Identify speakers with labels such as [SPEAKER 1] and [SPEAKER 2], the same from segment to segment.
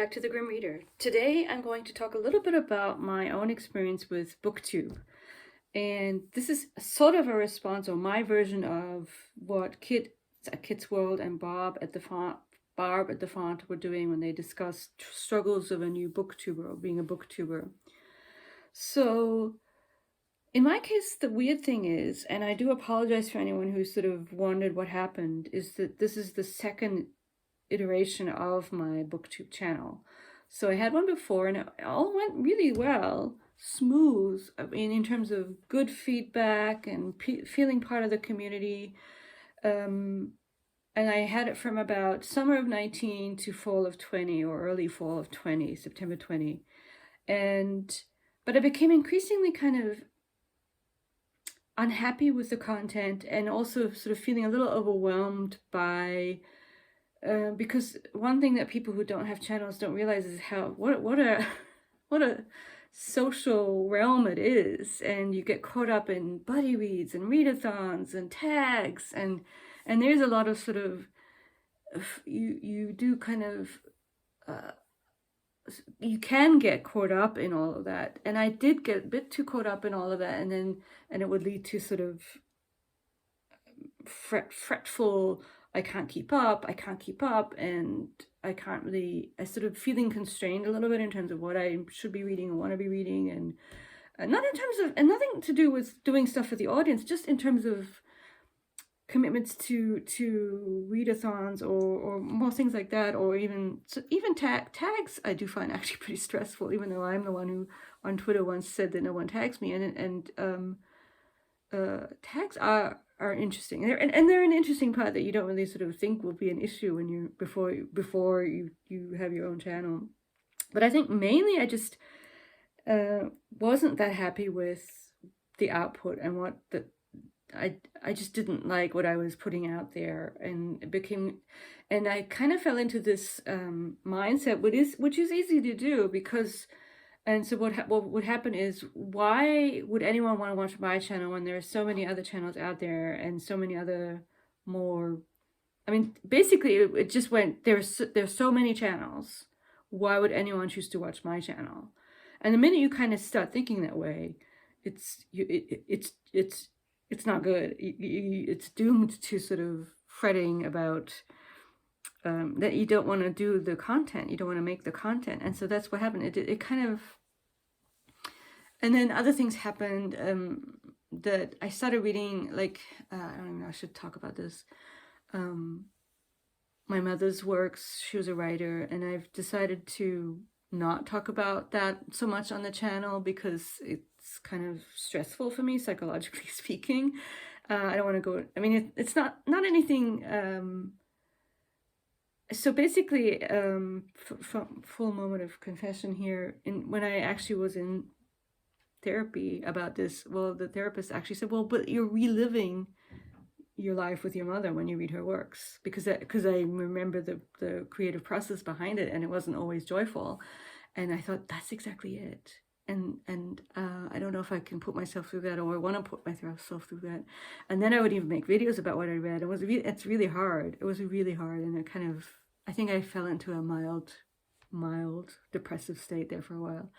[SPEAKER 1] back to the Grimm Reader. Today I'm going to talk a little bit about my own experience with booktube. And this is sort of a response, or my version of what Kit at Kit's World and Barb at the Font were doing when they discussed struggles of a new booktuber or being a booktuber. So in my case, the weird thing is, and I do apologize for anyone who sort of wondered what happened, is that this is the second iteration of my booktube channel. So I had one before and it all went really well, smooth, I mean, in terms of good feedback and feeling part of the community. And I had it from about summer of 19 to fall of 20 or early fall of 20, September 20. But I became increasingly kind of unhappy with the content and also sort of feeling a little overwhelmed by because one thing that people who don't have channels don't realize is what a social realm it is, and you get caught up in buddy reads and readathons and tags, and there's a lot of sort of you do kind of you can get caught up in all of that, and I did get a bit too caught up in all of that, and it would lead to sort of fretful, I can't keep up, and I sort of feeling constrained a little bit in terms of what I should be reading and want to be reading, and not in terms of, and nothing to do with doing stuff for the audience, just in terms of commitments to readathons or more things like that, or even tags I do find actually pretty stressful, even though I'm the one who on Twitter once said that no one tags me, and tags are interesting, and they're an interesting part that you don't really sort of think will be an issue when you before you have your own channel. But I think mainly I just wasn't that happy with the output and what I just didn't like what I was putting out there, and I kind of fell into this mindset, which is easy to do because. And so what would happen is, why would anyone want to watch my channel when there are so many other channels out there and so many other more, I mean, basically it just went, there's so many channels. Why would anyone choose to watch my channel? And the minute you kind of start thinking that way, it's not good. It's doomed to sort of fretting about that you don't want to do the content, you don't want to make the content. And so that's what happened. It kind of, and then other things happened that I started reading, like, I don't even know, I should talk about this. My mother's works, she was a writer, and I've decided to not talk about that so much on the channel because it's kind of stressful for me, psychologically speaking. I don't want to go, I mean, it's not anything, so basically, full moment of confession here, when I actually was in therapy about this, well, the therapist actually said, well, but you're reliving your life with your mother when you read her works, because I remember the creative process behind it, and it wasn't always joyful. And I thought, that's exactly it. And I don't know if I can put myself through that, or I want to put myself through that. And then I would even make videos about what I read. It's really hard. It was really hard, and it kind of, I think I fell into a mild depressive state there for a while.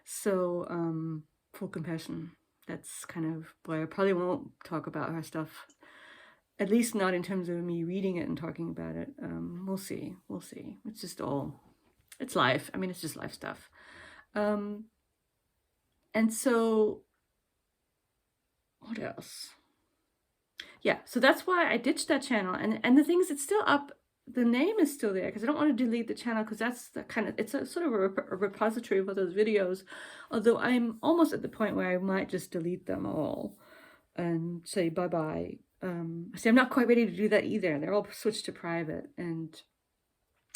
[SPEAKER 1] So full compassion. That's kind of why I probably won't talk about her stuff, at least not in terms of me reading it and talking about it. We'll see. It's just it's life. I mean, it's just life stuff. And so, what else? Yeah, so that's why I ditched that channel. And the thing is, it's still up. The name is still there because I don't want to delete the channel, because that's the kind of, it's a sort of a repository of all those videos. Although I'm almost at the point where I might just delete them all and say bye-bye. See, I'm not quite ready to do that either. They're all switched to private, and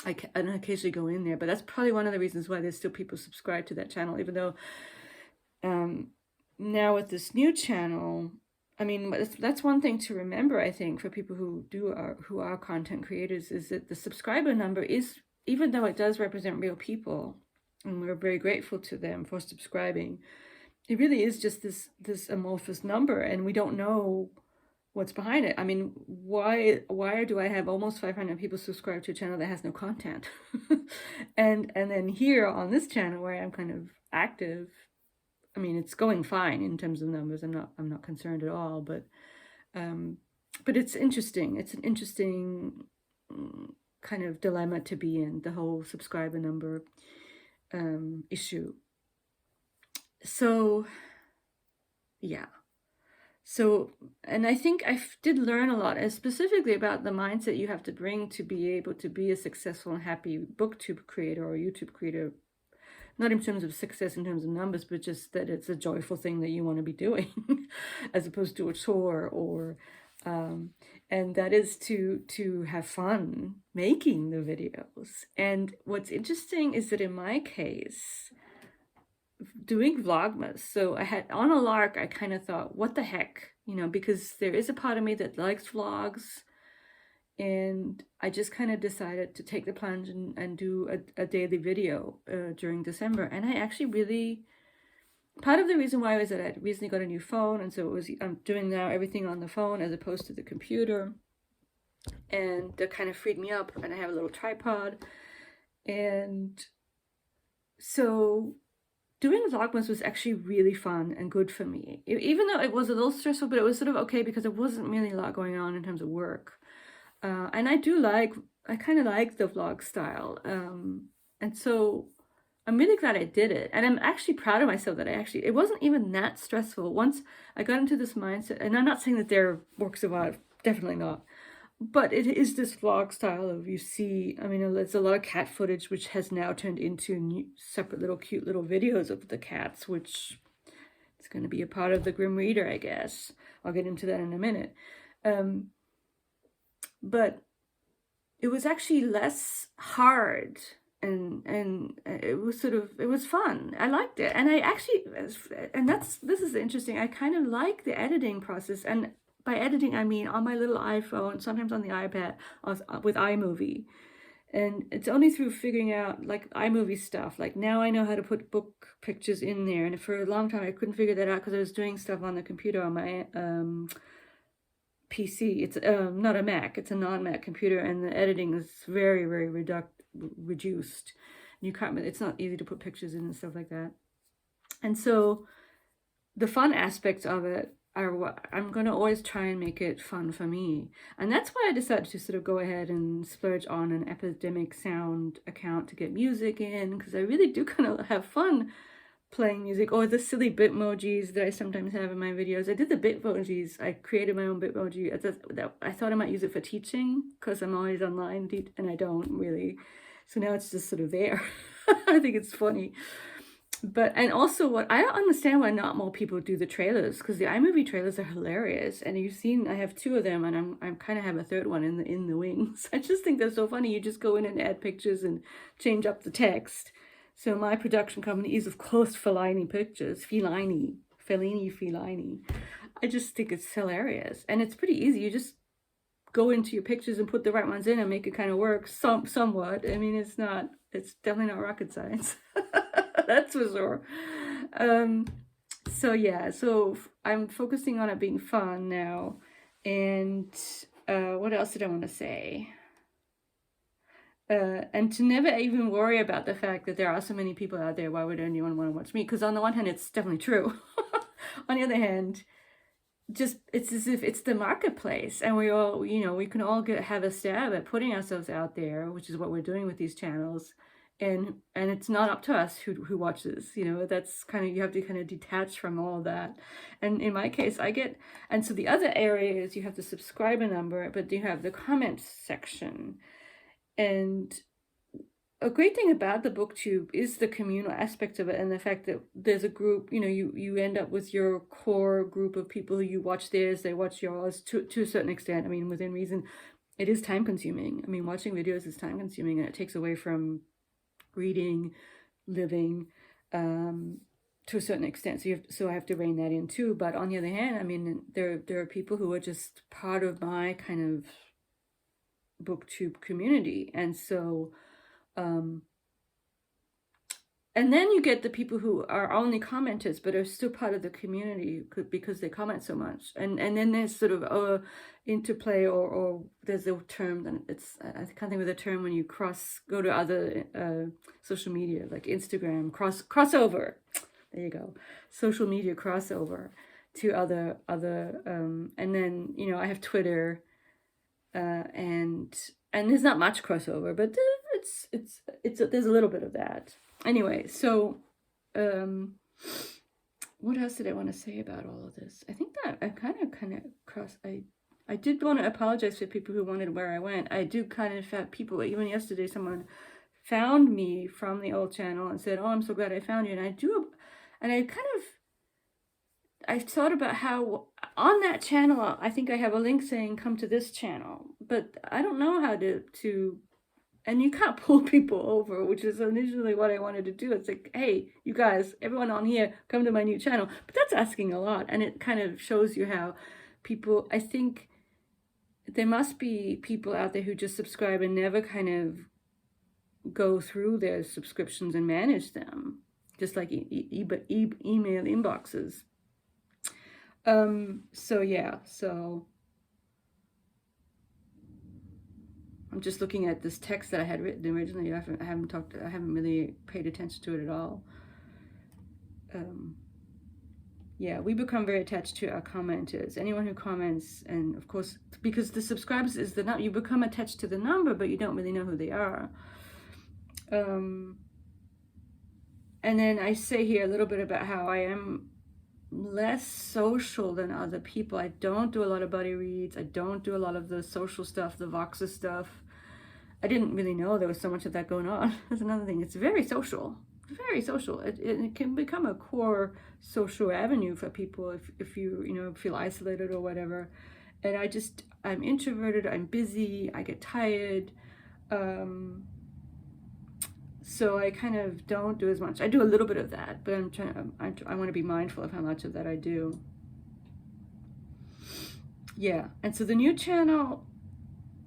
[SPEAKER 1] I occasionally go in there, but that's probably one of the reasons why there's still people subscribed to that channel, even though now with this new channel, I mean, that's one thing to remember, I think, for people who are content creators, is that the subscriber number is, even though it does represent real people, and we're very grateful to them for subscribing, it really is just this amorphous number, and we don't know what's behind it. I mean, why do I have almost 500 people subscribe to a channel that has no content? and then here on this channel where I'm kind of active, I mean, it's going fine in terms of numbers. I'm not concerned at all, but it's interesting. It's an interesting kind of dilemma to be in, the whole subscriber number issue. So yeah. So, and I think I did learn a lot, and specifically about the mindset you have to bring to be able to be a successful and happy booktube creator or YouTube creator. Not in terms of success in terms of numbers, but just that it's a joyful thing that you want to be doing as opposed to a chore, or and that is to have fun making the videos. And what's interesting is that in my case, doing Vlogmas, so I had on a lark, I kind of thought, what the heck, you know, because there is a part of me that likes vlogs, and I just kind of decided to take the plunge and do a daily video during December. And I actually really, part of the reason why was that I recently got a new phone, and so I'm doing now everything on the phone as opposed to the computer, and that kind of freed me up. And I have a little tripod, and so doing Vlogmas was actually really fun and good for me, even though it was a little stressful, but it was sort of okay because there wasn't really a lot going on in terms of work. And I kind of like the vlog style. And so I'm really glad I did it. And I'm actually proud of myself that it wasn't even that stressful. Once I got into this mindset, and I'm not saying that they're works of art, definitely not. But it is this vlog style of, you see, I mean, there's a lot of cat footage, which has now turned into separate little cute little videos of the cats, which is going to be a part of the Grimm Reader, I guess. I'll get into that in a minute. But it was actually less hard, and it was fun. I liked it. And this is interesting. I kind of like the editing process, and by editing, I mean on my little iPhone, sometimes on the iPad, with iMovie. And it's only through figuring out like iMovie stuff. Like now I know how to put book pictures in there. And for a long time, I couldn't figure that out because I was doing stuff on the computer on my PC. It's not a Mac, it's a non-Mac computer. And the editing is very, very reduced. You can't, it's not easy to put pictures in and stuff like that. And so the fun aspects of it are what I'm going to always try and make it fun for me. And that's why I decided to sort of go ahead and splurge on an Epidemic Sound account to get music in, because I really do kind of have fun playing music, or the silly Bitmojis that I sometimes have in my videos. I did the Bitmojis. I created my own Bitmoji. I thought I might use it for teaching because I'm always online and I don't really. So now it's just sort of there. I think it's funny. And also what I don't understand why not more people do the trailers, because the iMovie trailers are hilarious, and you've seen I have 2 of them, and I'm kind of have a 3rd one in the wings. I just think they're so funny. You just go in and add pictures and change up the text. So my production company is of course Fellini Pictures, Fellini. I just think it's hilarious, and it's pretty easy. You just go into your pictures and put the right ones in and make it kind of work somewhat. I mean, it's definitely not rocket science. That's for sure. So yeah, so I'm focusing on it being fun now. And what else did I want to say? And to never even worry about the fact that there are so many people out there. Why would anyone want to watch me? Because on the one hand, it's definitely true. On the other hand, it's as if it's the marketplace, and we all, we can all have a stab at putting ourselves out there, which is what we're doing with these channels. And it's not up to us who watches, that's kind of, you have to kind of detach from all of that. And in my case, and so the other area is you have the subscriber number, but you have the comments section. And a great thing about the booktube is the communal aspect of it, and the fact that there's a group, you end up with your core group of people who you watch theirs, they watch yours to a certain extent. I mean, within reason. It is time consuming. I mean, watching videos is time consuming, and it takes away from reading, living, to a certain extent. So I have to rein that in too. But on the other hand, I mean, there are people who are just part of my kind of booktube community, and so And then you get the people who are only commenters but are still part of the community because they comment so much. And then there's sort of interplay, or there's a term, and I can't think of the term when you go to other social media like Instagram, crossover. There you go, social media crossover to other and then I have Twitter, and there's not much crossover, but it's there's a little bit of that. Anyway, so what else did I want to say about all of this? I think that I kind of I did want to apologize for people who wondered where I went. I do kind of have people, even yesterday someone found me from the old channel and said, "Oh, I'm so glad I found you." And I thought about how on that channel, I think I have a link saying come to this channel, but I don't know how to and you can't pull people over, which is initially what I wanted to do. It's like, hey, you guys, everyone on here, come to my new channel. But that's asking a lot. And it kind of shows you how people, I think there must be people out there who just subscribe and never kind of go through their subscriptions and manage them, just like email inboxes. So yeah, so I'm just looking at this text that I had written originally. I haven't really paid attention to it at all. Yeah, we become very attached to our commenters. Anyone who comments, and of course, because the subscribers is the number, you become attached to the number, but you don't really know who they are. And then I say here a little bit about how I am less social than other people. I don't do a lot of buddy reads. I don't do a lot of the social stuff, the Voxer stuff. I didn't really know there was so much of that going on. That's another thing. It's very social. Very social. It can become a core social avenue for people if you feel isolated or whatever. And I'm introverted. I'm busy. I get tired. So I kind of don't do as much. I do a little bit of that, but I want to be mindful of how much of that I do. Yeah, and so the new channel,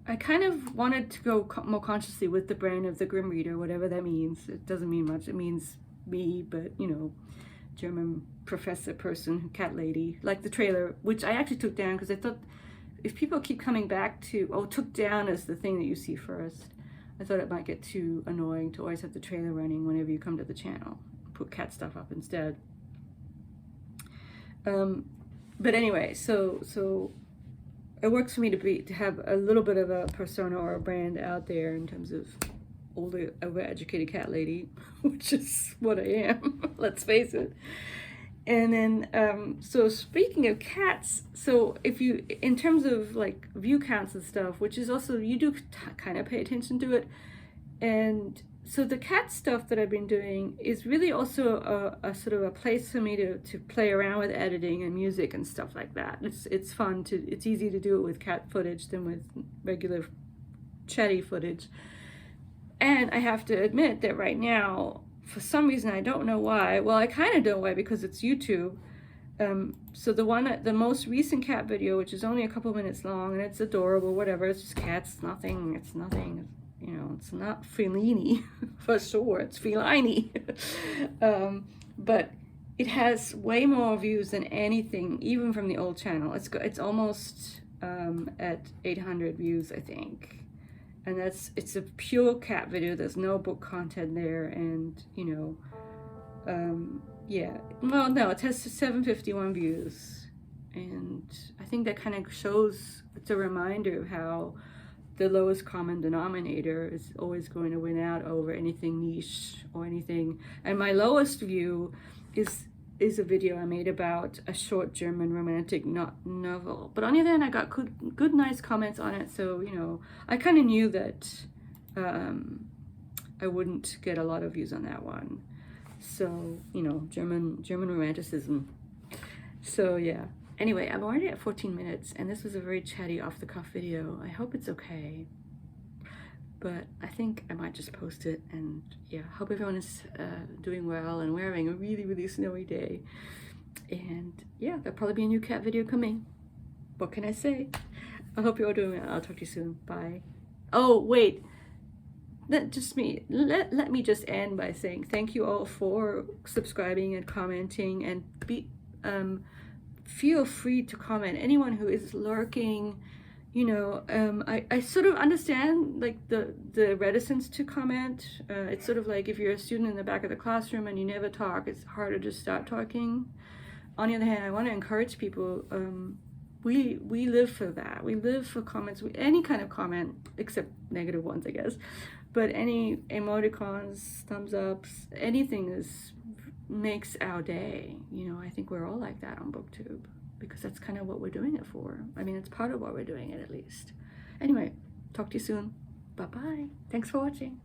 [SPEAKER 1] I kind of wanted to go more consciously with the brand of the Grimm Reader, whatever that means. It doesn't mean much. It means me, but German professor person, cat lady, like the trailer, which I actually took down because I thought if people keep coming back to, took down as the thing that you see first, I thought it might get too annoying to always have the trailer running whenever you come to the channel. Put cat stuff up instead. But anyway, so it works for me to have a little bit of a persona or a brand out there in terms of older, overeducated cat lady, which is what I am. Let's face it. And then, so speaking of cats, so if you, in terms of like view counts and stuff, which is also, you do kind of pay attention to it. And so the cat stuff that I've been doing is really also a sort of a place for me to play around with editing and music and stuff like that. It's fun it's easy to do it with cat footage than with regular chatty footage. And I have to admit that right now, for some reason, I don't know why. Well, I kind of know why, because it's YouTube. So the most recent cat video, which is only a couple minutes long, and it's adorable, whatever. It's just cats. It's nothing. It's not Fellini for sure. It's Feline. But it has way more views than anything, even from the old channel. It's almost at 800 views, I think. And it's a pure cat video. There's no book content there, and yeah. Well, no, it has 751 views, and I think that kind of shows. It's a reminder of how the lowest common denominator is always going to win out over anything niche or anything. And my lowest view is a video I made about a short German romantic novel. But on the other hand, I got good nice comments on it. So, I kind of knew that I wouldn't get a lot of views on that one. So, German romanticism. So, yeah. Anyway, I'm already at 14 minutes, and this was a very chatty off-the-cuff video. I hope it's okay. But I think I might just post it, and yeah, hope everyone is doing well and we're having a really, really snowy day. And yeah, there'll probably be a new cat video coming. What can I say? I hope you're all doing well. I'll talk to you soon. Bye. Oh, wait. let me just end by saying thank you all for subscribing and commenting, and feel free to comment. Anyone who is lurking, you know, I sort of understand like the reticence to comment. It's sort of like if you're a student in the back of the classroom and you never talk, it's harder to start talking. On the other hand, I want to encourage people. We live for that. We live for comments. Any kind of comment, except negative ones, I guess. But any emoticons, thumbs ups, anything makes our day. You know, I think we're all like that on BookTube, because that's kind of what we're doing it for. I mean, it's part of what we're doing it, at least. Anyway, talk to you soon. Bye-bye. Thanks for watching.